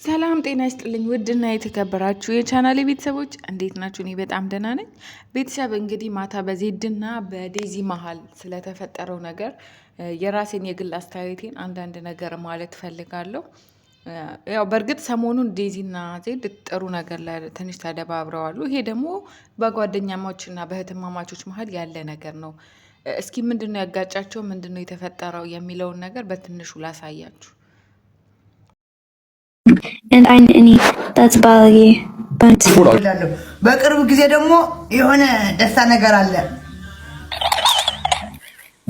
ሰላም ጤና ይስጥልኝ ውድና የተከበራችሁ የቻናሌ ቤተሰቦች እንዴት ናችሁ? እኔ በጣም ደህና ነኝ። ቤተሰብ እንግዲህ ማታ በዜድና በዴዚ መሀል ስለተፈጠረው ነገር የራሴን የግል አስተያየቴን አንዳንድ ነገር ማለት እፈልጋለሁ። ያው በእርግጥ ሰሞኑን ዴዚና ዜድ ጥሩ ነገር ላይ ትንሽ ተደባብረዋሉ። ይሄ ደግሞ በጓደኛሞችና በእህትማማቾች መሀል ያለ ነገር ነው። እስኪ ምንድነው ያጋጫቸው? ምንድነው የተፈጠረው የሚለውን ነገር በትንሹ ላሳያችሁ። and ein any that's ባለጌ but በቅርብ ጊዜ ደግሞ የሆነ ደስታ ነገር አለ።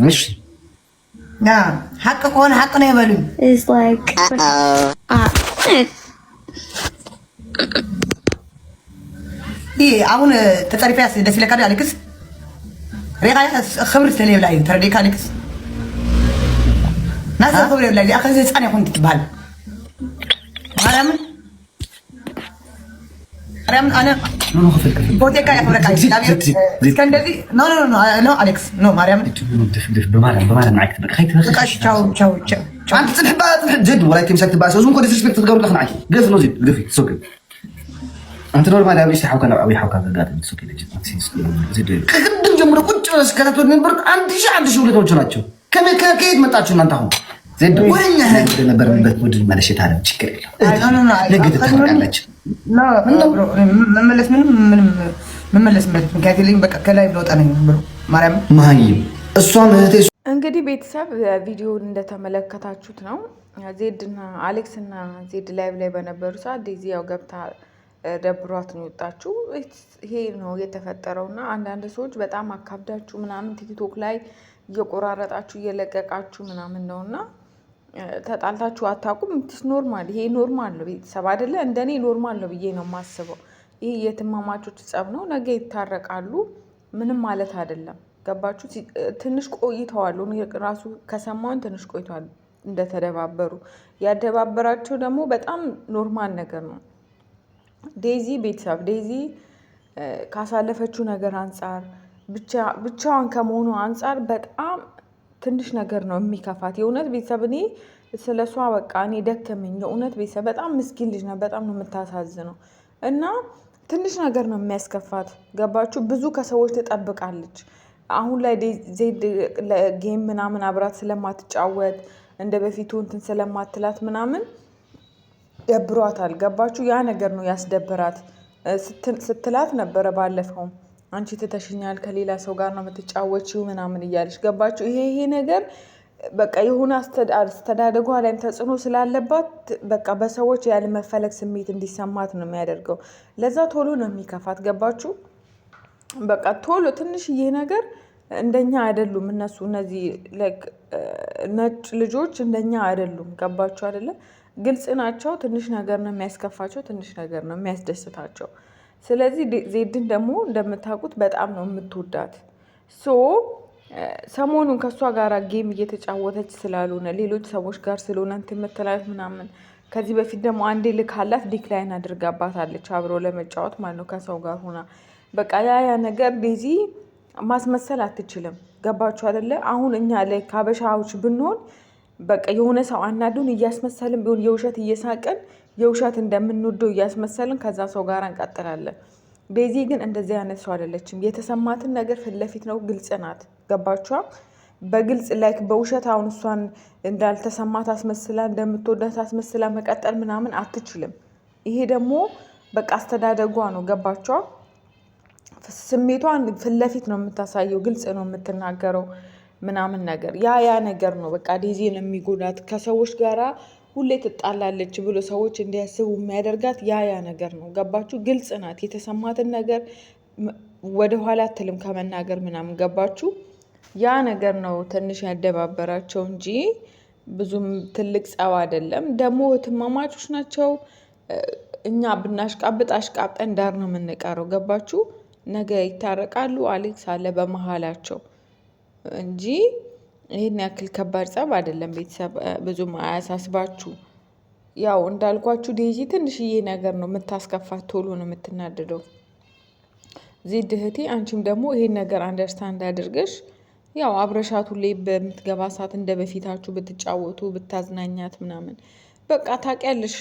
እሺ ና ሐቅ ከሆነ ሐቅ ነው ይበሉኝ። is like አሁን ተጠሪፊያስ ደስ ይለካል አለክስ ሪቃ خبر ስለሌላ ላይ ተረዲካ አለክስ ናሳ خبر ላይ አኸዘ ጻን ይሁን ትባል ማርያም አነ ቦቴካ ያፈረካ እግዚአብሔር እስከንደዚህ ኖ አሌክስ ኖ ማርያም በማርያም ማይክ ተበቃይት ቻው አንተ ጽድባ ጀድ ወላይ ተምሰክ ተባሰ ዙን ኮደ ሪስፔክት ትገብር ለخنا አኪ ገፍ ነው ዝግ ሶክ አንተ ኖርማል ያብሪሽ ሐውካ ነው አብይ ሐውካ ዘጋት ሶክ ልጅ ዝድ ከቅድም ጀምሮ ቁጭ ብለሽ ከታቶት ነበር አንድ ሺህ ሁለቶች ናቸው ከየት መጣችሁ እናንተ አሁን ዘንድ ወኛ ነበርንበት ቡድን ማለት ታረም ችግር የለም ነገ ተታረቃለች መመለስ ምክንያት የለኝም። በቃ ከላይ ብለውጣ ነኝ ብሎ ማርያም ማይም እሷም እህቴ እንግዲህ ቤተሰብ ቪዲዮውን እንደተመለከታችሁት ነው። ዜድና አሌክስና ዜድ ላይቭ ላይ በነበሩ ሰዓት ዴዚ ያው ገብታ ደብሯት ነው የወጣችው። ይሄ ነው የተፈጠረውና አንዳንድ ሰዎች በጣም አካብዳችሁ ምናምን ቲክቶክ ላይ እየቆራረጣችሁ እየለቀቃችሁ ምናምን ነውና ተጣልታችሁ አታውቁም። ኖርማል ይሄ ኖርማል ነው ቤተሰብ አይደለ? እንደኔ ኖርማል ነው ብዬ ነው የማስበው። ይሄ የትማማቾች ጸብ ነው፣ ነገ ይታረቃሉ። ምንም ማለት አይደለም። ገባችሁ? ትንሽ ቆይተዋል። ራሱ ከሰማውን ትንሽ ቆይተዋል እንደተደባበሩ። ያደባበራቸው ደግሞ በጣም ኖርማል ነገር ነው። ዴዚ ቤተሰብ ዴዚ ካሳለፈችው ነገር አንጻር ብቻዋን ከመሆኑ አንጻር በጣም ትንሽ ነገር ነው የሚከፋት። የእውነት ቤተሰብ እኔ ስለ እሷ በቃ እኔ ደከመኝ። የእውነት ቤተሰብ በጣም ምስኪን ልጅ ነው። በጣም ነው የምታሳዝነው እና ትንሽ ነገር ነው የሚያስከፋት። ገባችሁ? ብዙ ከሰዎች ትጠብቃለች። አሁን ላይ ዜድ ጌም ምናምን አብራት ስለማትጫወት እንደ በፊቱ እንትን ስለማትላት ምናምን ደብሯታል። ገባችሁ? ያ ነገር ነው ያስደብራት። ስትላት ነበረ ባለፈው አንቺ ትተሽኛል፣ ከሌላ ሰው ጋር ነው የምትጫወቺው ምናምን እያለች። ገባችሁ? ይሄ ነገር በቃ የሆነ አስተዳደጓ ላይም ተጽዕኖ ስላለባት በቃ በሰዎች ያለ መፈለግ ስሜት እንዲሰማት ነው የሚያደርገው። ለዛ ቶሎ ነው የሚከፋት። ገባችሁ? በቃ ቶሎ ትንሽዬ ነገር እንደኛ አይደሉም እነሱ። እነዚህ ነጭ ልጆች እንደኛ አይደሉም። ገባችሁ አይደለ? ግልጽ ናቸው። ትንሽ ነገር ነው የሚያስከፋቸው፣ ትንሽ ነገር ነው የሚያስደስታቸው። ስለዚህ ዜድን ደግሞ እንደምታውቁት በጣም ነው የምትወዳት። ሰሞኑን ከእሷ ጋር ጌም እየተጫወተች ስላልሆነ ሌሎች ሰዎች ጋር ስለሆነ እንትን የምትላት ምናምን፣ ከዚህ በፊት ደግሞ አንዴ ልካላት ዲክላይን አድርጋባታለች አብሮ ለመጫወት ማለት ነው ከሰው ጋር ሆና። በቃ ያ ነገር ዴዚ ማስመሰል አትችልም። ገባችሁ አይደለ? አሁን እኛ ላይ ካበሻዎች ብንሆን በቃ የሆነ ሰው አናዱን እያስመሰልን ቢሆን የውሸት እየሳቀን የውሸት እንደምንወደው እያስመሰልን ከዛ ሰው ጋር እንቀጥላለን። ዴዚ ግን እንደዚህ አይነት ሰው አይደለችም። የተሰማትን ነገር ፊት ለፊት ነው፣ ግልጽ ናት። ገባችኋ? በግልጽ ላይክ በውሸት አሁን እሷን እንዳልተሰማት አስመስላ እንደምትወዳት አስመስላ መቀጠል ምናምን አትችልም። ይሄ ደግሞ በቃ አስተዳደጓ ነው። ገባችኋ? ስሜቷን ፊት ለፊት ነው የምታሳየው፣ ግልጽ ነው የምትናገረው ምናምን ነገር ያ ነገር ነው በቃ ዴዚን የሚጎዳት። ከሰዎች ጋራ ሁሌ ትጣላለች ብሎ ሰዎች እንዲያስቡ የሚያደርጋት ያ ነገር ነው። ገባችሁ? ግልጽ ናት። የተሰማትን ነገር ወደኋላ አትልም ከመናገር ምናምን። ገባችሁ? ያ ነገር ነው ትንሽ ያደባበራቸው እንጂ ብዙም ትልቅ ጸብ አይደለም። ደግሞ እህትማማቾች ናቸው። እኛ ብናሽቃብጥ አሽቃብጠን ዳር ነው የምንቀረው። ገባችሁ? ነገ ይታረቃሉ። አሌክስ አለ በመሀላቸው እንጂ ይህን ያክል ከባድ ጸብ አይደለም። ቤተሰብ ብዙም አያሳስባችሁ። ያው እንዳልኳችሁ ዴዚ ትንሽዬ ነገር ነው የምታስከፋት፣ ቶሎ ነው የምትናደደው። ዜድ እህቴ አንቺም ደግሞ ይሄን ነገር አንደርስታንድ አድርገሽ ያው አብረሻቱ ላይ በምትገባ ሰዓት እንደ በፊታችሁ ብትጫወቱ ብታዝናኛት ምናምን በቃ ታውቂያለሽ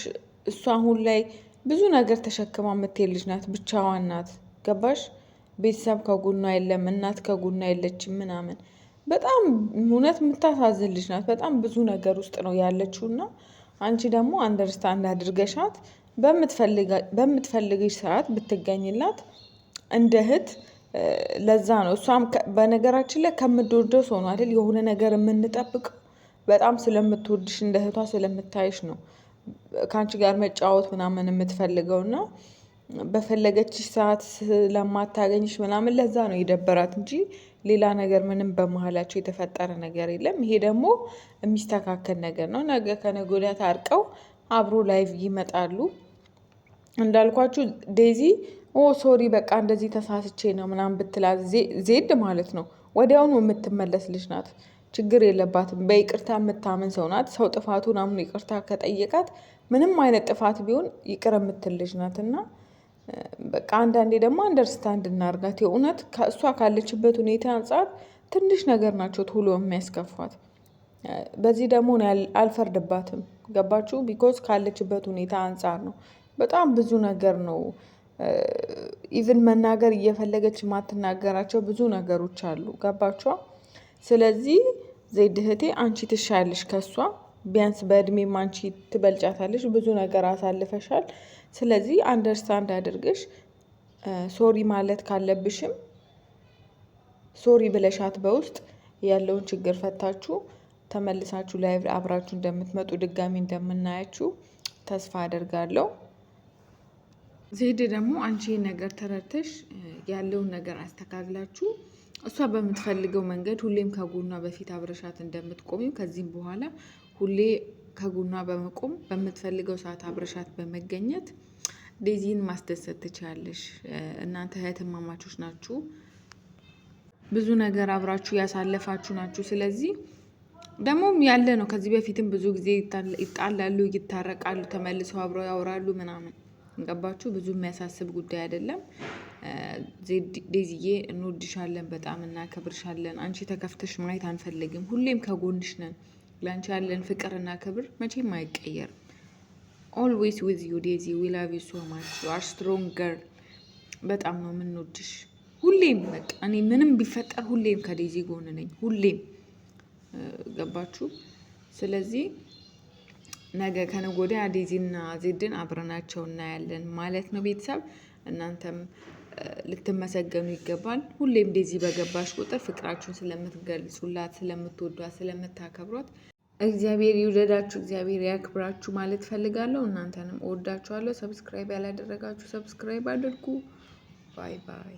እሷ አሁን ላይ ብዙ ነገር ተሸክማ የምትሄድ ልጅ ናት። ብቻዋን ናት። ገባሽ? ቤተሰብ ከጎኗ የለም፣ እናት ከጎኗ የለችም ምናምን። በጣም እውነት የምታሳዝን ልጅ ናት። በጣም ብዙ ነገር ውስጥ ነው ያለችው እና አንቺ ደግሞ አንደርስታንድ አድርገሻት በምትፈልግሽ ሰዓት ብትገኝላት እንደ እህት ለዛ ነው እሷም በነገራችን ላይ ከምትወደው ሰው ነው አይደል የሆነ ነገር የምንጠብቅ በጣም ስለምትወድሽ እንደ እህቷ ስለምታይሽ ነው ከአንቺ ጋር መጫወት ምናምን የምትፈልገው እና በፈለገችሽ ሰዓት ስለማታገኝሽ ምናምን ለዛ ነው የደበራት እንጂ ሌላ ነገር ምንም በመሀላቸው የተፈጠረ ነገር የለም። ይሄ ደግሞ የሚስተካከል ነገር ነው። ነገ ከነገ ወዲያ ታርቀው አብሮ ላይቭ ይመጣሉ። እንዳልኳችሁ ዴዚ ሶሪ በቃ እንደዚህ ተሳስቼ ነው ምናምን ብትላት ዜድ ማለት ነው ወዲያውኑ የምትመለስ ልጅ ናት። ችግር የለባትም። በይቅርታ የምታምን ሰው ናት። ሰው ጥፋቱን አምኖ ይቅርታ ከጠየቃት ምንም አይነት ጥፋት ቢሆን ይቅር የምትል ልጅ ናት እና በቃ አንዳንዴ ደግሞ አንደርስታንድ እናርጋት። የእውነት እሷ ካለችበት ሁኔታ አንጻር ትንሽ ነገር ናቸው ቶሎ የሚያስከፋት። በዚህ ደግሞ አልፈርድባትም። ገባችሁ? ቢኮዝ ካለችበት ሁኔታ አንጻር ነው። በጣም ብዙ ነገር ነው ኢቭን መናገር እየፈለገች የማትናገራቸው ብዙ ነገሮች አሉ። ገባችኋ? ስለዚህ ዜድ እህቴ አንቺ ትሻለሽ ከሷ ቢያንስ በእድሜም አንቺ ትበልጫታለሽ። ብዙ ነገር አሳልፈሻል። ስለዚህ አንደርስታንድ አድርገሽ ሶሪ ማለት ካለብሽም ሶሪ ብለሻት በውስጥ ያለውን ችግር ፈታችሁ ተመልሳችሁ ላይ አብራችሁ እንደምትመጡ ድጋሚ እንደምናያችሁ ተስፋ አደርጋለሁ። ዜድ ደግሞ አንቺ ነገር ተረድተሽ ያለውን ነገር አስተካክላችሁ እሷ በምትፈልገው መንገድ ሁሌም ከጎኗ በፊት አብረሻት እንደምትቆሚው ከዚህም በኋላ ሁሌ ከጎኗ በመቆም በምትፈልገው ሰዓት አብረሻት በመገኘት ዴዚን ማስደሰት ትችላለሽ። እናንተ እህትማማቾች ናችሁ። ብዙ ነገር አብራችሁ ያሳለፋችሁ ናችሁ። ስለዚህ ደግሞም ያለ ነው። ከዚህ በፊትም ብዙ ጊዜ ይጣላሉ፣ ይታረቃሉ፣ ተመልሰው አብረው ያወራሉ ምናምን። ገባችሁ? ብዙ የሚያሳስብ ጉዳይ አይደለም። ዴዚዬ እንወድሻለን፣ በጣም እናከብርሻለን። አንቺ ተከፍተሽ ማየት አንፈልግም። ሁሌም ከጎንሽ ነን። ለአንቺ ያለን ፍቅርና ክብር መቼም አይቀየርም። ኦልዌይስ ዊዝ ዩ ዴዚ ዊ ላቭ ዩ ሶ ማች ዩ አር ስትሮንግ ገርል። በጣም ነው የምንወድሽ። ሁሌም በቃ እኔ ምንም ቢፈጠር ሁሌም ከዴዚ ጎን ነኝ። ሁሌም ገባችሁ? ስለዚህ ነገ ከነገ ወዲያ ዴዚና ዜድን አብረናቸው እናያለን ማለት ነው። ቤተሰብ እናንተም ልትመሰገኑ ይገባል። ሁሌም ዴዚ በገባሽ ቁጥር ፍቅራችሁን ስለምትገልጹላት፣ ስለምትወዷት፣ ስለምታከብሯት እግዚአብሔር ይውደዳችሁ፣ እግዚአብሔር ያክብራችሁ ማለት ፈልጋለሁ። እናንተንም እወዳችኋለሁ። ሰብስክራይብ ያላደረጋችሁ ሰብስክራይብ አድርጉ። ባይ ባይ።